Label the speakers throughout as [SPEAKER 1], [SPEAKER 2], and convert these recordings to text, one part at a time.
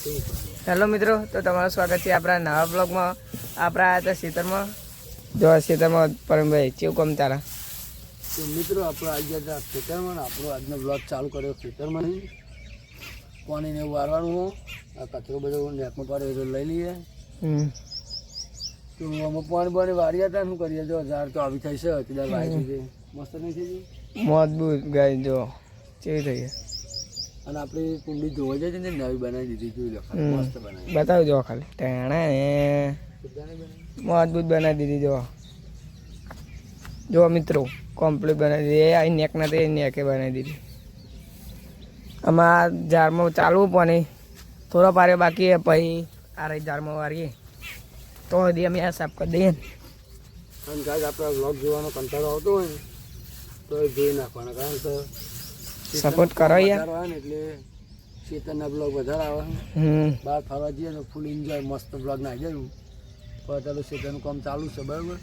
[SPEAKER 1] Hello મિત્રો, તો તમારું સ્વાગત છે આપણા નવા બ્લોગમાં. આપણે આવ્યા હતા ખેતરમાં. જો ખેતરમાં પરમભાઈ કેવું કામ ચાલે?
[SPEAKER 2] તો મિત્રો આપણે આવી ગયા હતા ખેતરમાં. આપણો આજનો બ્લોગ ચાલુ કર્યો ખેતરમાં. પાણીને એવું વારવાનું હોય. આ કચરો બધો નેકમાં પડે તો લઈ લઈએ. તો આમાં પાણી વાર્યા હતા. શું કરીએ? જો ઝાડ તો આવી થાય છે. કદાચ વાવી છે મસ્ત નહીં થઈ ગઈ?
[SPEAKER 1] મજબૂત ગાય જો કેવી થઈ ગઈ.
[SPEAKER 2] અને આપણી કુંડી ધોવા જાય છે ને, નવી બનાવી દીધી. જોઈ લો, મસ્ત બનાવી.
[SPEAKER 1] બતાવજો ખાલી ટેણા મજબૂત બનાવી દીધી. જો મિત્રો કમ્પ્લીટ બનાવી દીધી. આ નેક ના તે નેકે બનાવી દીધી. આમાં ઝાડમાં ચાલવું પાણી થોડો પારે બાકી હે. પછી આ રહી ઝાડમાં વારીએ તો હજી અમે આ સાફ કરી દઈએ ને.
[SPEAKER 2] અને ગાય આપણે બ્લોગ જોવાનો કંટાળો આવતો હોય ને તો એ જોઈ નાખવાના. કારણ કે
[SPEAKER 1] સપોર્ટ કરો યાર.
[SPEAKER 2] ને એટલે ચેતનના બ્લોગ વધારે આવે. બહાર ફરવા જઈએ તો ફૂલ એન્જોય મસ્ત બ્લોગ નાખી દેવું. પણ ચાલો ચેતનનું કામ ચાલુ છે બરાબર.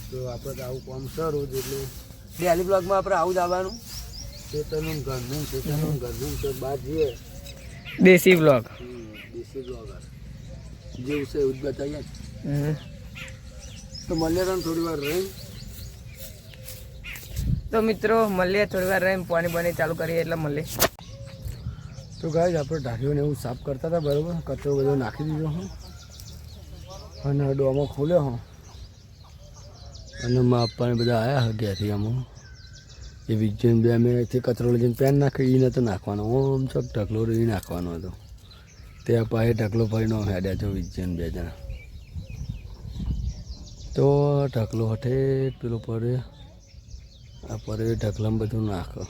[SPEAKER 2] તો આપણે તો આવું કામ છે રોજ. એટલે ડેલી બ્લોગમાં આપણે આવું જ આવવાનું. ચેતનનું ઘરનું તો બહાર જઈએ
[SPEAKER 1] દેશી બ્લોગ.
[SPEAKER 2] દેશી બ્લોગર જેવું છે એવું જ બતાવીએ. તો મળીએ તો થોડી વાર રહી.
[SPEAKER 1] તો મિત્રો મળીએ થોડી વાર રહીને પાણી પાણી ચાલુ કરીએ એટલે મળીએ.
[SPEAKER 2] તો ગાય આપણે ઢાંકીઓને એવું સાફ કરતા હતા બરાબર. કચરો બધો નાખી દીધો હું અને ડોમો ખોલ્યો હું. અને માપવાને બધા આવ્યા હતા ઘેરથી આમાં. એ વિજયન બે અમે અહીંથી કચરો લઈને પેન નાખી. એ નહોતો નાખવાનો. ઓમ ચોક ઢગલો રહી નાખવાનો હતો. ત્યાં પાસે ઢગલો ફરીનો હેડ્યા છો વિજયન બે જણા. તો ઢગલો હઠે પેલો પડે આ પડે ઢગલામાં બધું નાખો.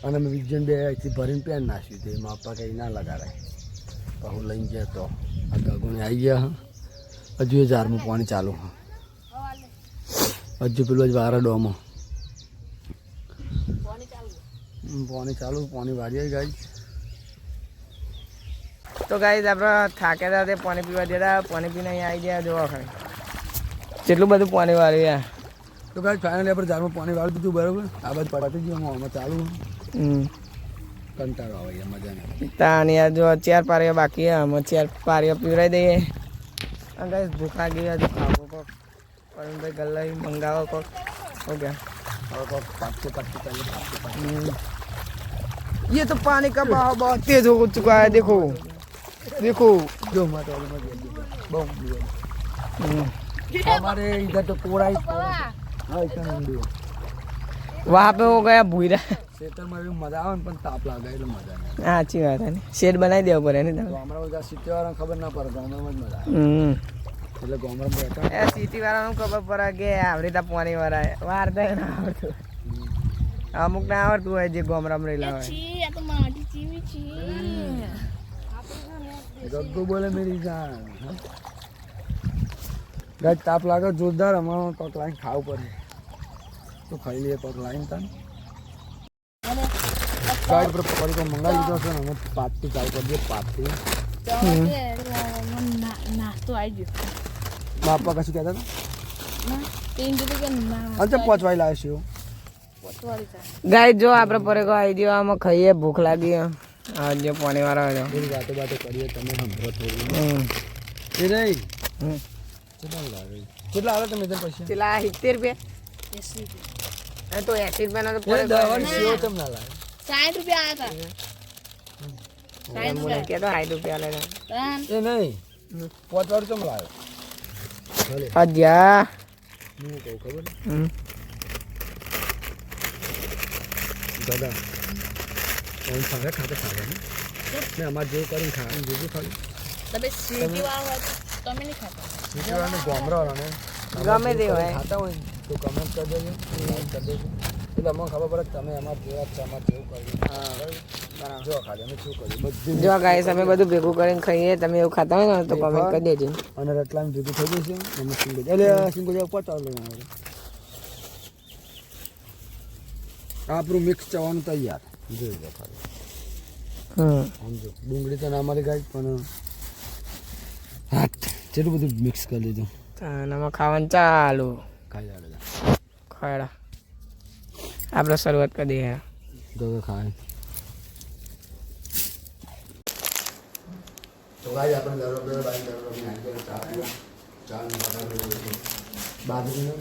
[SPEAKER 2] અને મેં વિજયન બે અહીંથી ભરીને પેન નાખ્યું. તે માપા કંઈ ના લગાડાય. હું લઈને ગયા તો આ ગગોને આવી ગયા. હજુ એ ઝારમાં પાણી ચાલુ. હજુ પેલો જ વારા ડોમાં પાણી ચાલુ. પાણી વાળીએ ગાય.
[SPEAKER 1] તો ગાઈસ આપણે થાક્યા હતા તે પાણી પીવા દેતા. પાણી પીને અહીંયા આવી ગયા. જોવા ખાલી કેટલું બધું પાણી વાળ્યું.
[SPEAKER 2] તો ગાય ફાઇનલી આપણે ઝાડમાં પાણી વાળી દીધું બરાબર. આ બાજુ પડાતી ગયું આમાં ચાલુ. કંટાળો આવે યાર, મજા નહીં.
[SPEAKER 1] તાન યાર જો 4 પારીઓ બાકી હે. અમે 4 પારીઓ પીવડાવી દઈએ. અને ગાઈસ ભૂખા ગયા તો ખાવો કોક. પરમભાઈ ગલ્લા મંગાવો કોક. હો ગયા
[SPEAKER 2] और तो पाँच
[SPEAKER 1] ये तो पानी का बहाव बहुत तेज हो चुका है. देखो देखो
[SPEAKER 2] जो हमारे इधर तो पूरा ही हाँ इतना
[SPEAKER 1] वहाँ पे हो गया भूरा.
[SPEAKER 2] ખેતર માં મજા આવે ને પણ તાપ લાગે એટલે મજા નહીં.
[SPEAKER 1] સાચી વાત હે. શેડ બનાવી દેવો પડે ને તમે.
[SPEAKER 2] તો હમણાં બધા સિટી વાળાને ખબર ના પડે. ગામડામાં જ મજા આવે. એટલે ગામડામાં બેઠા
[SPEAKER 1] એ સિટી વાળાનું ખબર પડે કે આવી રીતે પાણી વરાય. વારતા ના આવડતું. અમુક ના આવડતું હોય જે ગામડામાં રહેલા હોય.
[SPEAKER 2] ગગ્ગુ બોલે મેરી જાન. ગાય તાપ લાગે જોરદાર. અમારે કોક લાઈન ખાવું પડે તો ખાઈ લઈએ. કોક લાઈન તાન ગાય પર પડી તો મંગાવી લીધો છે ને. અમે પાતથી ચાલુ કરી દઈએ. પાતથી
[SPEAKER 3] નાસ્તો આવી ગયો.
[SPEAKER 2] બાપા કશું કહેતા હતા અંતે પહોંચવાઈ લાવે છે.
[SPEAKER 1] ગાય જો આપણે પરે કો આવી ગયો. આમાં ખાઈએ. ભૂખ લાગી. હા જો પાણી વાળા હોય
[SPEAKER 2] બધી વાતો કરીએ. તમે સાંભળો થોડી એ રહી. કેટલા લાવે? કેટલા આવે તમે પૈસા?
[SPEAKER 1] પેલા 70 રૂપિયા. તો 80 રૂપિયાનો તો પડે.
[SPEAKER 2] સેવ ચમ ના લાવે?
[SPEAKER 3] 60 રૂપિયા આવ્યા હતા.
[SPEAKER 1] કે તો 60 રૂપિયા લે.
[SPEAKER 2] એ નહીં પહોંચવાડ ચમ લાવે?
[SPEAKER 1] અજ્યા
[SPEAKER 2] હું કહું ખબર દાદા કોણ ખાવે ખાતે ખાવે ને અમારે જેવું કરીને ખાવાનું જોજો ખાલી.
[SPEAKER 3] તમે સિટી વાળા હોય તમે નહીં ખાતા.
[SPEAKER 2] સિટી વાળાને ગામડાવાળાને
[SPEAKER 1] ગમે તે હોય
[SPEAKER 2] ખાતા હોય ને તો કમેન્ટ કરી દેજો. કરી દેજો એટલે અમને ખબર પડે કે તમે અમારે જેવા છે. અમારે જેવું કરીએ. હા બરાબર. જો ખાલી અમે શું કરીએ બધું.
[SPEAKER 1] જો ગાઈસ અમે બધું ભેગું કરીને ખાઈએ. તમે એવું ખાતા હોય ને તો કમેન્ટ કરી દેજો.
[SPEAKER 2] અને રટલામાં ભેગું થઈ જશે. અમે સિંગો એટલે સિંગો જેવા પચાવ લેવાનું. આપણું મિક્સ ચવાનું તૈયાર. જોઈ લો ખાલી. સમજો ડુંગળી તો ના મારી ગાય પણ હાથ જેટલું બધું મિક્સ કરી દીધું.
[SPEAKER 1] આમાં ખાવાનું ચાલુ.
[SPEAKER 2] ખાઈ આવે
[SPEAKER 1] ખાડા આપણે શરૂઆત કરી દઈએ.
[SPEAKER 2] તો ખાય તો ગાય આપણે દરરોજ ચા પીવા ચા બાજરીનો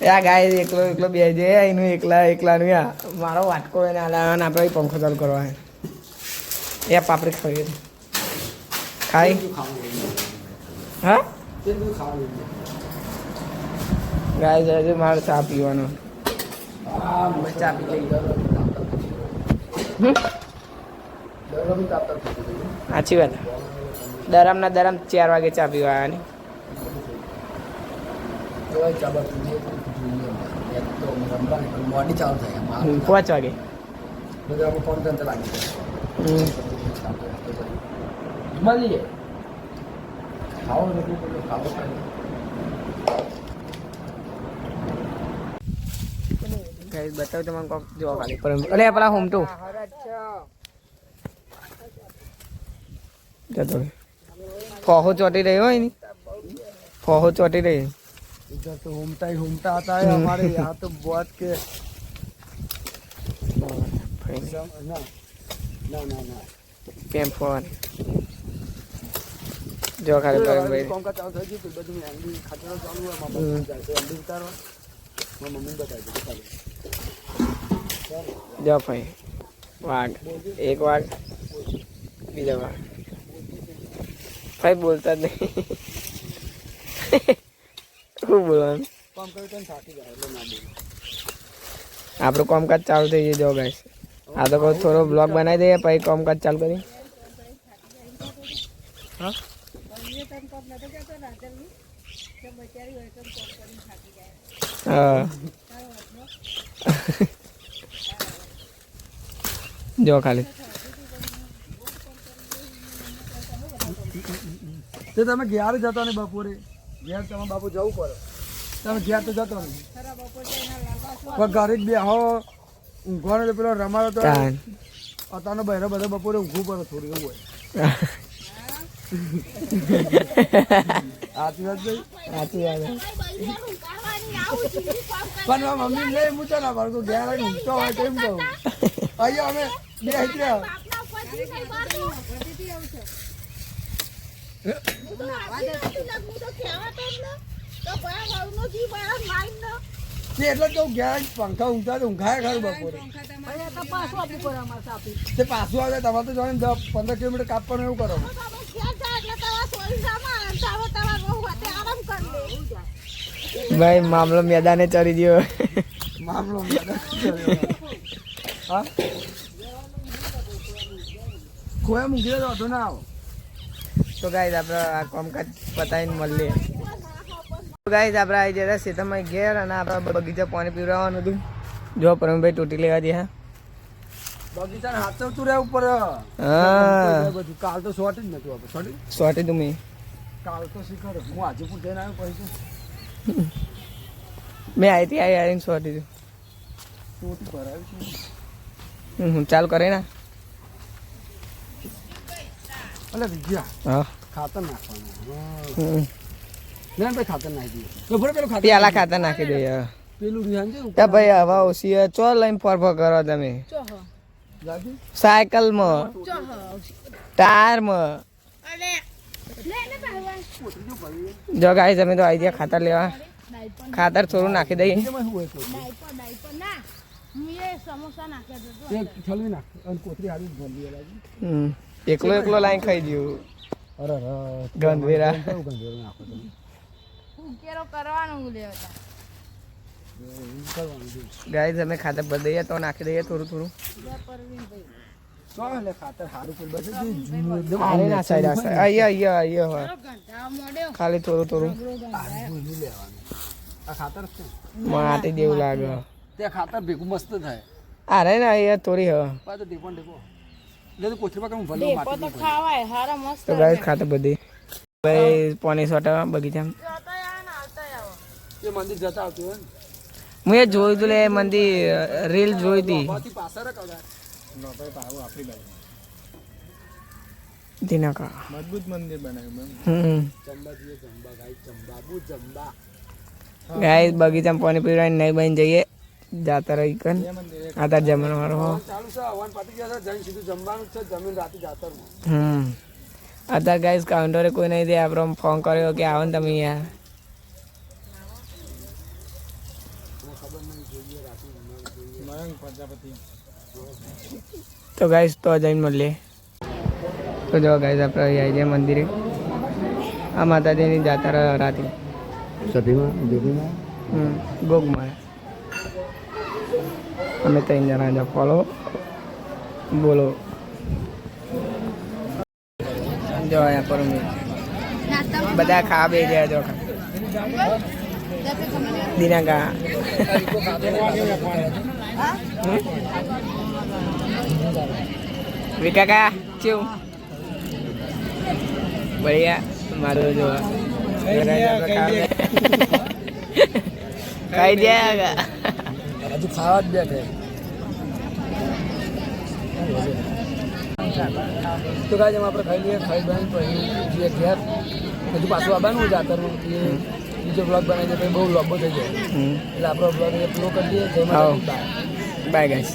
[SPEAKER 1] યા ગાય એકલો એકલો બે જાય એનું એકલાનું યા મારો વાટકો એને આલાને આપણે પંખો ચાલુ કરવા એ પાપડી ખાઈએ ખાઈ હા ગાય જાય મારે ચા પીવાનો ચા પી લઈ સાચી વાત દરામના દરામ 4 વાગે ચા પીવાની 5 વાગે બતાવ તમને કોક જો ખાલી અરે પેલા હોમ ટુ જતો ફોહો ચોટી રહ્યો હોય ને ફોહો ચોટી રહી
[SPEAKER 2] इधर तो घूमता आता है हमारे यहाँ तो बहुत के ना ना ना ना
[SPEAKER 1] કેમ ફોન જો ખાલી ભાઈ
[SPEAKER 2] કોમ કા ચાલુ થઈ ગયું બધું એન્ડી ખાતરો ચાલુ હોય મામા જાય તો એન્ડી ઉતારવા મમ્મી બતાવી દે ખાલી
[SPEAKER 1] જો ભાઈ વાઘ એક વાઘ બીજા વાઘ ભાઈ બોલતા જ નહીં શું બોલવાનું
[SPEAKER 2] કામ કરી તને થાકી જાય એટલે ના બોલ
[SPEAKER 1] આપણું કામકાજ ચાલુ થઈ જાય જો ગાઈસ આ તો કહું થોડો બ્લોગ બનાવી દઈએ પછી કામકાજ ચાલુ કરીએ હા હા જો ખાલી
[SPEAKER 2] તે તમે ઘેર જતો ને બપોરે ઘેર તમે બાપુ જવું પડે તમે ઘેર તો જતો નહીં પણ ઘરે જ બે હો ઊંઘવાનો તો પેલો રમાડો તો અત્યારનો બહેરો બધો બપોરે ઊંઘવું પડે થોડું એવું હોય સાચી વાત ભાઈ
[SPEAKER 1] સાચી વાત
[SPEAKER 2] પણ મમ્મી લઈ મૂકો ના બાળકો ઘેર આવીને ઊંઘતો હોય તો એમ કહું અહીંયા અમે બે ગયા એટલે તો ઘેર પંખા ઊંઘતા તો ઊંઘાય ખરું બપોરે તે પાછું આવે તમારે તો જોઈને 10-15 કિલોમીટર કાપવાનું એવું કરો
[SPEAKER 1] ભાઈ મામલો મેદાને ચડી ગયો
[SPEAKER 2] મામલો હા ખોયા મૂકી દો તો ના આવો
[SPEAKER 1] તો ગાઈસ આપણે આ કામકાજ પતાવીને મળીએ તો ગાઈસ આપણે આવી જતા સીતામાં ઘેર અને આપણે બગીચા પાણી પીવડાવવાનું હતું જો પરમભાઈ તૂટી લેવા દે હા
[SPEAKER 2] બગીચાને હાથવતું રહેવું ઉપર
[SPEAKER 1] હા
[SPEAKER 2] બધું કાલ તો શોર્ટ જ નતું આપણે
[SPEAKER 1] સોટી તું મેં
[SPEAKER 2] કાલ તો શીખર હું હાજીપુર જઈને આવ્યો પછી
[SPEAKER 1] મેં આવી આવીને સોટી તું
[SPEAKER 2] ટોટી ભરાયું છે
[SPEAKER 1] ચાલુ કરે ને
[SPEAKER 2] એટલે વિજયા
[SPEAKER 1] હા
[SPEAKER 2] ખાતર નાખવાનું ના ભાઈ ખાતર નાખી દઈએ પેલું ખાતર
[SPEAKER 1] પેલા ખાતર નાખી દઈએ
[SPEAKER 2] પેલું રિહાન છે
[SPEAKER 1] ત્યાં ભાઈ હવા ઓછી ચો લઈને ફરફર કરો તમે સાયકલમાં ટાયરમાં જો ગાઈસ અમે તો આવી ગયા ખાતર લેવા ખાતર થોડું નાખી દઈએ એકલો એકલો લાઈન ખાઈ દઉં ગંધવેરા ગાઈસ અમે ખાતર ભરી દઈએ તો નાખી દઈએ થોડું થોડું ખાલી થોડું થોડું માટી જેવું લાગે
[SPEAKER 2] તે ખાતર ભેગું મસ્ત થાય
[SPEAKER 1] અરે ને અહીંયા થોડી હવે
[SPEAKER 2] પાછો ઢેપણ ઢેપો એટલે કોથળીમાં કેમ ભલો માટી
[SPEAKER 3] તો ખાવાય હારા મસ્ત
[SPEAKER 1] તો ગાઈસ ખાતર બધી ભાઈ પોની સોટા બગીચામાં
[SPEAKER 2] એ મંદિર જતા આવતું હોય
[SPEAKER 1] હું એ જોયું તું લે મંદિર રીલ જોઈ હતી દિનાકા
[SPEAKER 2] મજબૂત મંદિર બનાવ્યું
[SPEAKER 1] ગાઈસ બગીચામાં પાણી પીવડાવીને નહીં બની જઈએ જાતા રહી કન આ તાર જમણવારો હો
[SPEAKER 2] ચાલુ છે હવન પતી ગયા છે જઈને સીધું જમવાનું જ છે જમીન રાતે જાતરમાં
[SPEAKER 1] અત્યારે ગાઈસ કાઉન્ટરે કોઈ નહીં દે આપણે ફોન કર્યો કે આવો ને તમે યાર તો ગાઈસ તો જઈને મળીએ તો જો ગાઈસ આપણે અહીં આવી જાય મંદિરે આ માતાજીની જાત્રા રાતે
[SPEAKER 2] સતીમાં દેવીમાં
[SPEAKER 1] ગોગમાં અમે ત્રણ જણા જો ફોલો બોલો જો અહીંયા પર બધા ખા બે જાય જો દીના કા વિકા કા ચેવું બઢિયા મારું જો ખાઈ જાય
[SPEAKER 2] હજુ ખાવા જ બેઠે તો કાંઈ જેમ આપણે ખાઈ લઈએ ખાઈ બન પછી જે ઘેર હજુ પાછું આવવાનું જાતરનું બીજો બ્લોગ બનાવી દે બહુ લાંબો થઈ જાય એટલે આપણો બ્લોગ પૂરો કરી દઈએ
[SPEAKER 1] બાય ગાઈસ